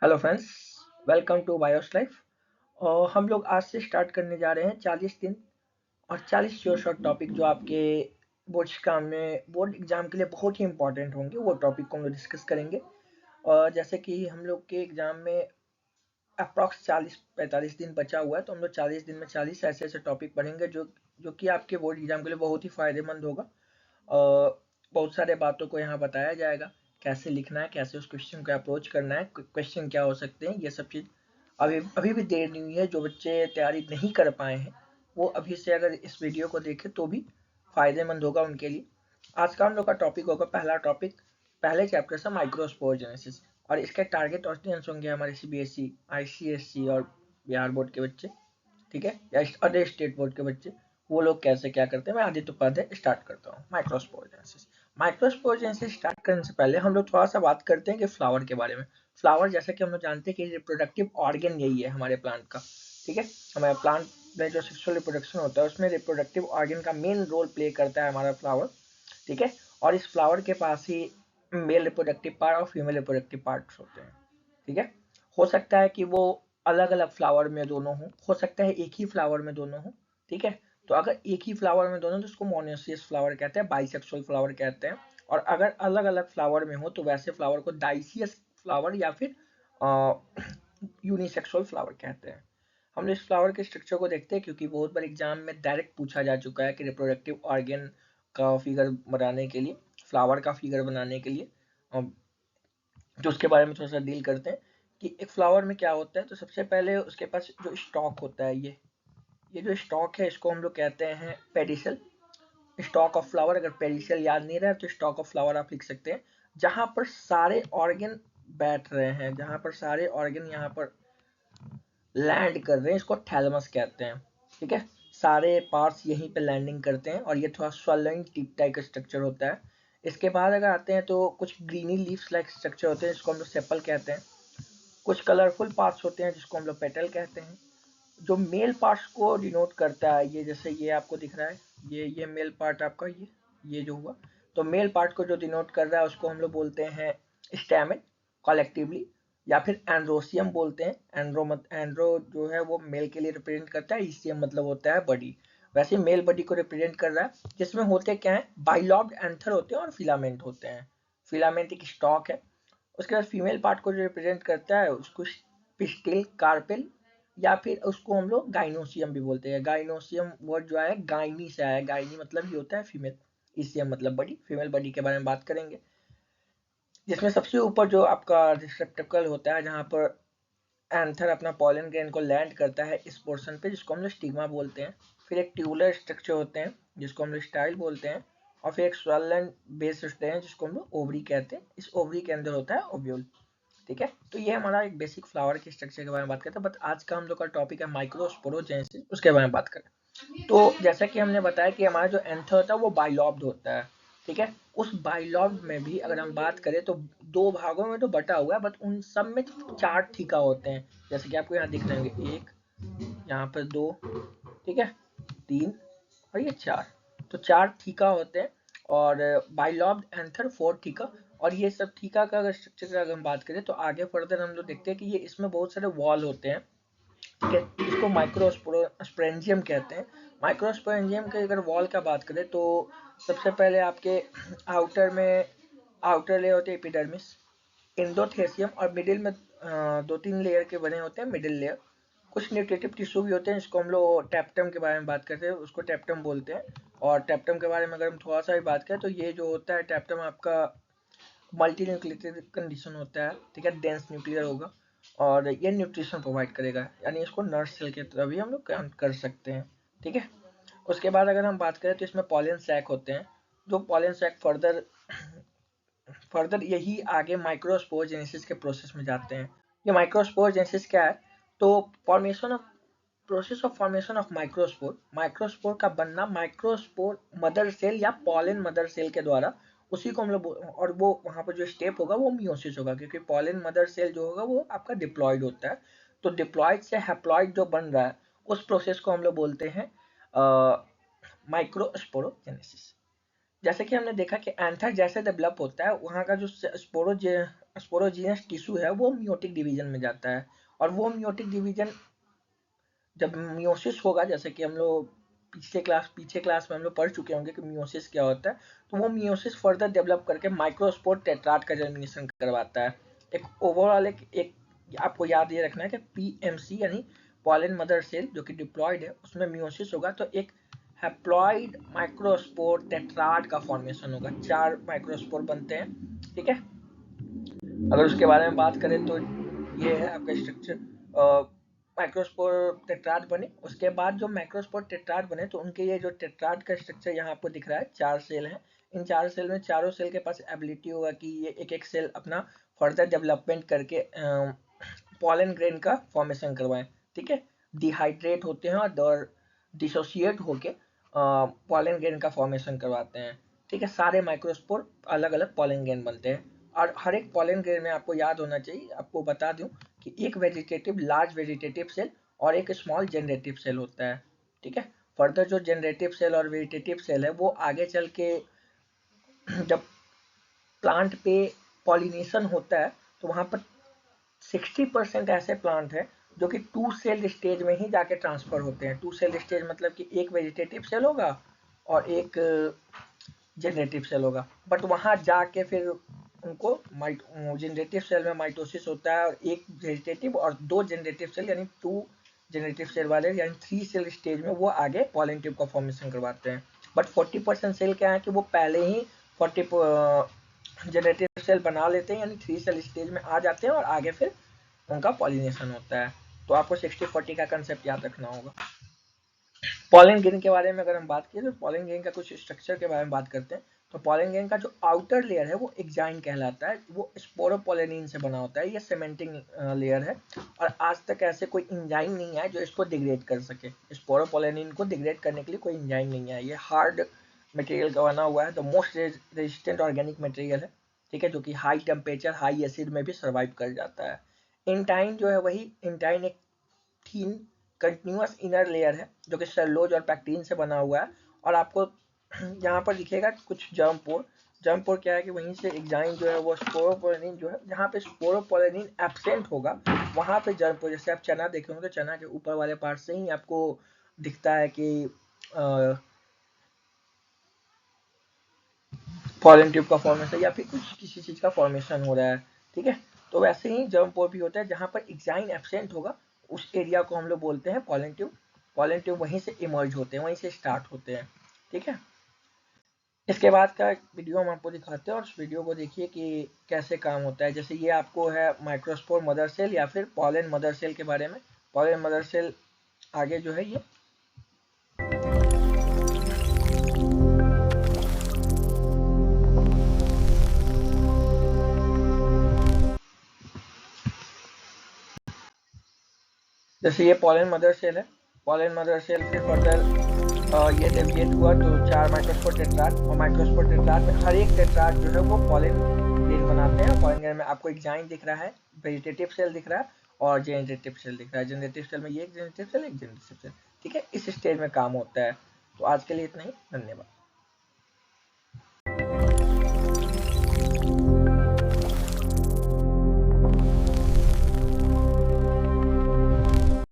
Hello friends, welcome to Bios Life. और हम लोग आज से स्टार्ट करने जा रहे हैं 40 दिन और 40 श्योर शॉर्ट टॉपिक जो आपके बोर्ड एग्जाम के लिए बहुत ही इंपॉर्टेंट होंगे। वो टॉपिक को हम लोग डिस्कस करेंगे। और जैसे कि हम लोग के एग्जाम में अप्रॉक्स 40-45 दिन बचा हुआ है, तो हम लोग 40 दिन में 40 ऐसे ऐसे टॉपिक पढ़ेंगे जो कि आपके बोर्ड एग्जाम के लिए बहुत ही फायदेमंद होगा। और बहुत सारे बातों को यहाँ बताया जाएगा, कैसे लिखना है, कैसे उस क्वेश्चन को अप्रोच करना है, क्वेश्चन क्या हो सकते हैं, ये सब चीज़ अभी अभी भी देर नहीं हुई है। जो बच्चे तैयारी नहीं कर पाए हैं वो अभी से अगर इस वीडियो को देखें तो भी फायदेमंद होगा उनके लिए। आज का हम लोग का टॉपिक होगा, पहला टॉपिक पहले चैप्टर से माइक्रोस्पोरोजेनेसिस। और इसके टारगेट ऑडियंस होंगे हमारे सीबीएसई, आईसीएसई और बिहार बोर्ड के बच्चे, ठीक है, या अदर स्टेट बोर्ड के बच्चे। वो लोग कैसे क्या करते हैं, मैं आदित्य उपाध्याय स्टार्ट करता हूँ। माइक्रोस्पोरोजेनेसिस स्टार्ट करने से पहले हम लोग थोड़ा सा बात करते हैं कि फ्लावर के बारे में। फ्लावर, जैसा कि हम लोग जानते हैं कि रिप्रोडक्टिव ऑर्गन यही है हमारे प्लांट का, ठीक है। हमारे प्लांट में जो सेक्सुअल रिप्रोडक्शन होता है उसमें रिप्रोडक्टिव ऑर्गन का मेन रोल प्ले करता है हमारा फ्लावर, ठीक है। और इस फ्लावर के पास ही मेल रिप्रोडक्टिव पार्ट और फीमेल रिप्रोडक्टिव पार्ट्स होते हैं, ठीक है। हो सकता है कि वो अलग अलग फ्लावर में दोनों हो सकता है एक ही फ्लावर में दोनों हो, ठीक है। तो अगर एक ही फ्लावर में दोनों तो उसको मोनोसियस फ्लावर कहते हैं, बाइसेक्सुअल फ्लावर कहते हैं। और अगर अलग अलग फ्लावर में हो तो वैसे फ्लावर को डाइसियस फ्लावर या फिर यूनिसेक्सुअल फ्लावर कहते हैं। हम इस फ्लावर के स्ट्रक्चर को देखते हैं क्योंकि बहुत बार एग्जाम में डायरेक्ट पूछा जा चुका है कि रिप्रोडक्टिव ऑर्गन का फिगर बनाने के लिए, फ्लावर का फिगर बनाने के लिए, तो उसके बारे में थोड़ा सा डील करते हैं कि एक फ्लावर में क्या होता है। तो सबसे पहले उसके पास जो स्टॉक होता है, ये जो स्टॉक है इसको हम लोग कहते हैं पेडिसल, स्टॉक ऑफ फ्लावर। अगर पेडिसल याद नहीं रहा तो स्टॉक ऑफ फ्लावर आप लिख सकते हैं। जहां पर सारे ऑर्गन बैठ रहे हैं, जहां पर सारे ऑर्गन यहाँ पर लैंड कर रहे हैं, इसको थैलमस कहते हैं, ठीक है। सारे पार्ट्स यहीं पे लैंडिंग करते हैं और ये थोड़ा स्वैलिंग टिप टाइप का स्ट्रक्चर होता है। इसके बाद अगर आते हैं तो कुछ ग्रीनी लीव्स लाइक स्ट्रक्चर होते हैं जिसको हम लोग सेपल कहते हैं। कुछ कलरफुल पार्ट्स होते हैं जिसको हम लोग पेटल कहते हैं। जो मेल पार्ट्स को डिनोट करता है, ये जैसे ये आपको दिख रहा है, ये मेल पार्ट आपका, ये जो हुआ, तो मेल पार्ट को जो डिनोट कर रहा है उसको हम लोग बोलते हैं स्टैमेन कलेक्टिवली, या फिर एंड्रोसियम बोलते हैं। एंड्रो जो है वो मेल के लिए रिप्रेजेंट करता है, ईसीएम मतलब होता है बॉडी। वैसे मेल बॉडी को रिप्रेजेंट कर रहा है, जिसमें होते क्या है, बाइलॉब्ड एंथर होते हैं और फिलामेंट होते हैं। फिलामेंट एक स्टॉक है। उसके बाद फीमेल पार्ट को जो रिप्रेजेंट करता है उसको पिस्टिल, कार्पेल, या फिर उसको हम लोग गाइनोसियम भी बोलते हैं। गाइनोसियम वर्ड जो है गाइनी से आया है, गाइनी मतलब ही होता है फीमेल, ईसीएम मतलब बॉडी। फीमेल बॉडी के बारे में बात करेंगे, जिसमें सबसे ऊपर जो आपका रिसेप्टेकल होता है जहाँ पर एंथर अपना पॉलन ग्रेन को लैंड करता है, इस पोर्शन पे, जिसको हम लोग स्टिग्मा बोलते हैं। फिर एक ट्यूबुलर स्ट्रक्चर होते हैं जिसको हम लोग स्टाइल बोलते हैं। और फिर एक स्वैलन बेस होते हैं जिसको हम लोग ओवरी कहते हैं। इस ओवरी के अंदर होता है ओव्यूल, ठीक है। तो ये हमारा एक बेसिक फ्लावर के स्ट्रक्चर के बारे में बात करते हैं। बट आज का हम लोग का टॉपिक है माइक्रोस्पोरोजेनेसिस, उसके बारे में बात करें तो जैसा कि हमने बताया कि हमारा जो एंथर होता है वो बाइलॉब्ड होता है, ठीक है। उस बाइलॉब्ड में भी अगर हम बात करें तो दो भागों में तो बटा हुआ है, बट उन सब में 4 ठीका होते हैं, जैसे कि आपको यहाँ दिख रहे होंगे, एक, यहाँ पर 2, ठीक है, 3 और ये 4। तो 4 ठीका होते हैं। और बाइलॉब्ड एंथर 4 ठीका। और ये सब ठीका का अगर स्ट्रक्चर की अगर हम बात करें तो आगे फर्दर हम लोग देखते हैं कि ये इसमें बहुत सारे वॉल होते हैं, ठीक है। इसको माइक्रोस्पोरेंजियम कहते हैं। माइक्रोस्पोरेंजियम के अगर वॉल का बात करें तो सबसे पहले आपके आउटर में आउटर लेयर होते हैं एपिडर्मिस, एंडोथेसियम, और मिडिल में 2-3 लेयर के बने होते हैं मिडिल लेयर। कुछ न्यूट्रिटिव टिश्यू भी होते हैं जिसको हम लोग टैप्टम के बारे में बात करते हैं, उसको टैप्टम बोलते हैं। और टैप्टम के बारे में अगर हम थोड़ा सा भी बात करें तो ये जो होता है टैप्टम आपका मल्टी न्यूक्लिएटेड कंडीशन होता है, ठीक है, डेंस न्यूक्लियर होगा और ये न्यूट्रिशन प्रोवाइड करेगा, यानी इसको नर्स सेल की तरह भी हम लोग काउंट कर सकते हैं, ठीक है। उसके बाद अगर हम बात करें तो इसमें पॉलन सैक होते हैं। जो पॉलन सैक फर्दर यही आगे माइक्रोस्पोरोजेनेसिस के प्रोसेस में जाते हैं। ये माइक्रोस्पोरोजेनेसिस क्या है, तो formation of process of formation of microspore, microspore का बनना माइक्रोस्पोर मदर सेल या पॉलन मदर सेल के द्वारा, उसी को हम लोग, और वो वहां पर जो स्टेप होगा वो मियोसिस होगा, क्योंकि पॉलन मदर सेल जो होगा वो आपका डिप्लॉयड होता है। तो डिप्लॉयड से हैप्लॉयड जो बन रहा है उस प्रोसेस को हम लोग बोलते हैं माइक्रोस्पोरोजेनेसिस। जैसे कि हमने देखा कि एंथर जैसे डेवलप होता है, वहाँ का जो स्पोरो स्पोरोजीनियस टिश्यू है वो मियोटिक डिवीजन में जाता है, और वो मियोटिक डिवीजन जब मियोसिस होगा, जैसे कि हम लोग पीछे क्लास में हम लोग पढ़ चुके होंगे कि मियोसिस क्या होता है, तो वो मियोसिस फर्दर डेवलप करके माइक्रोस्पोर टेट्राड का जर्मिनेशन करवाता है। एक ओवरऑल एक आपको याद ये रखना है कि पीएमसी यानी पॉलन मदर सेल जो कि डिप्लॉयड है, उसमें मियोसिस होगा तो एक हैप्लॉइड माइक्रोस्पोर टेट्राड का फॉर्मेशन होगा, 4 माइक्रोस्पोर बनते हैं। ठीक है, अगर उसके बारे में बात करें तो ये है आपका स्ट्रक्चर। माइक्रोस्पोर टेट्राड बने, उसके बाद जो माइक्रोस्पोर टेट्राड बने तो उनके ये जो टेट्राड का स्ट्रक्चर यहाँ आपको दिख रहा है, 4 सेल हैं। इन 4 सेल में चारों सेल के पास एबिलिटी होगा कि ये एक एक सेल अपना फर्दर डेवलपमेंट करके पॉलन ग्रेन का फॉर्मेशन करवाएं। ठीक है, डिहाइड्रेट होते हैं और डिसोसिएट होके पॉलन ग्रेन का फॉर्मेशन करवाते हैं। ठीक है, सारे माइक्रोस्पोर अलग अलग पॉलन ग्रेन बनते हैं, और हर एक पॉलन ग्रेन में आपको याद होना चाहिए, आपको बता दूं कि एक वेजिटेटिव लार्ज वेजिटेटिव सेल और एक स्मॉल जनरेटिव सेल होता है। ठीक है, फर्दर जो जनरेटिव सेल और वेजिटेटिव सेल है वो आगे चल के जब प्लांट पे पॉलिनेशन होता है तो वहां पर 60% ऐसे प्लांट है जो कि 2 सेल स्टेज में ही जाके ट्रांसफर होते हैं। 2 सेल स्टेज मतलब कि एक वेजिटेटिव सेल होगा और एक जनरेटिव सेल होगा, बट वहां जाके फिर उनको जनरेटिव सेल में माइटोसिस होता है, और एक वेजिटेटिव और 2 जनरेटिव सेल यानी 2 जनरेटिव सेल वाले यानी 3 सेल स्टेज में वो आगे पॉलन ट्यूब का फॉर्मेशन करवाते हैं। बट 40% सेल क्या है कि वो पहले ही 40 जनरेटिव सेल बना लेते हैं, यानी 3 सेल स्टेज में आ जाते हैं और आगे फिर उनका पॉलिनेशन होता है। तो आपको 60-40 का कंसेप्ट याद रखना होगा। पॉलन ग्रेन के बारे में अगर हम बात करें तो पॉलन ग्रेन का कुछ स्ट्रक्चर के बारे में बात करते हैं। तो पॉलन ग्रेन का जो आउटर लेयर है वो एक्साइन कहलाता है, वो स्पोरोपोलेनिन से बना होता है, ये सीमेंटिंग लेयर है, और आज तक ऐसे कोई एंजाइम नहीं है जो इसको डिग्रेड कर सके। स्पोरोपोलेनिन को डिग्रेड करने के लिए कोई एंजाइम नहीं है, ये हार्ड मटेरियल का बना हुआ है, the most resistant organic material है। ठीक है, जो कि हाई टेम्परेचर हाई एसिड में भी सर्वाइव कर जाता है। इंटाइन जो है वही इंटाइन एक थीन कंटिन्यूअस इनर लेयर है जो कि सेलुलोज और पैक्टीन से बना हुआ है, और आपको यहाँ पर दिखेगा कुछ जर्म पोर। जर्म पोर क्या है कि वहीं से एग्जाइन जो है वो स्पोरोपोलेनिन जो है, जहाँ पे स्पोरोपोलेनिन एब्सेंट होगा वहाँ पे जर्म पोर, जैसे आप चना देखे होंगे तो चना के ऊपर वाले पार्ट से ही आपको दिखता है कि पॉलन ट्यूब का फॉर्मेशन या फिर कुछ किसी चीज का फॉर्मेशन हो रहा है। ठीक है, तो वैसे ही जर्म पोर भी होता है, जहाँ पर एग्जाइन एब्सेंट होगा उस एरिया को हम लोग बोलते हैं पॉलन ट्यूब। पॉलन ट्यूब वहीं से इमर्ज होते हैं, वहीं से स्टार्ट होते हैं। ठीक है, इसके बाद का वीडियो हम आपको दिखाते हैं, और उस वीडियो को देखिए कि कैसे काम होता है। जैसे ये आपको है माइक्रोस्पोर मदर सेल या फिर पॉलन मदर सेल के बारे में। पॉलन मदर सेल आगे जो है ये जैसे ये पॉलन मदर सेल है, पॉलन मदर सेल फिर फर्दर ये डेविएट हुआ तो 4 माइक्रोस्पोर टेट्राड, और माइक्रोस्पोर टेट्राड में हर एक टेट्राड जो है वो पॉलन ग्रेन बनाते हैं। पॉलन ग्रेन में आपको एक जाइन दिख रहा है, वेजिटेटिव सेल दिख रहा है और जेनरेटिव सेल दिख रहा है। जेनरेटिव सेल में ये एक जेनरेटिव सेल एक जेनरेटिव सेल। ठीक है, इस स्टेज में काम होता है। तो आज के लिए इतना ही, धन्यवाद।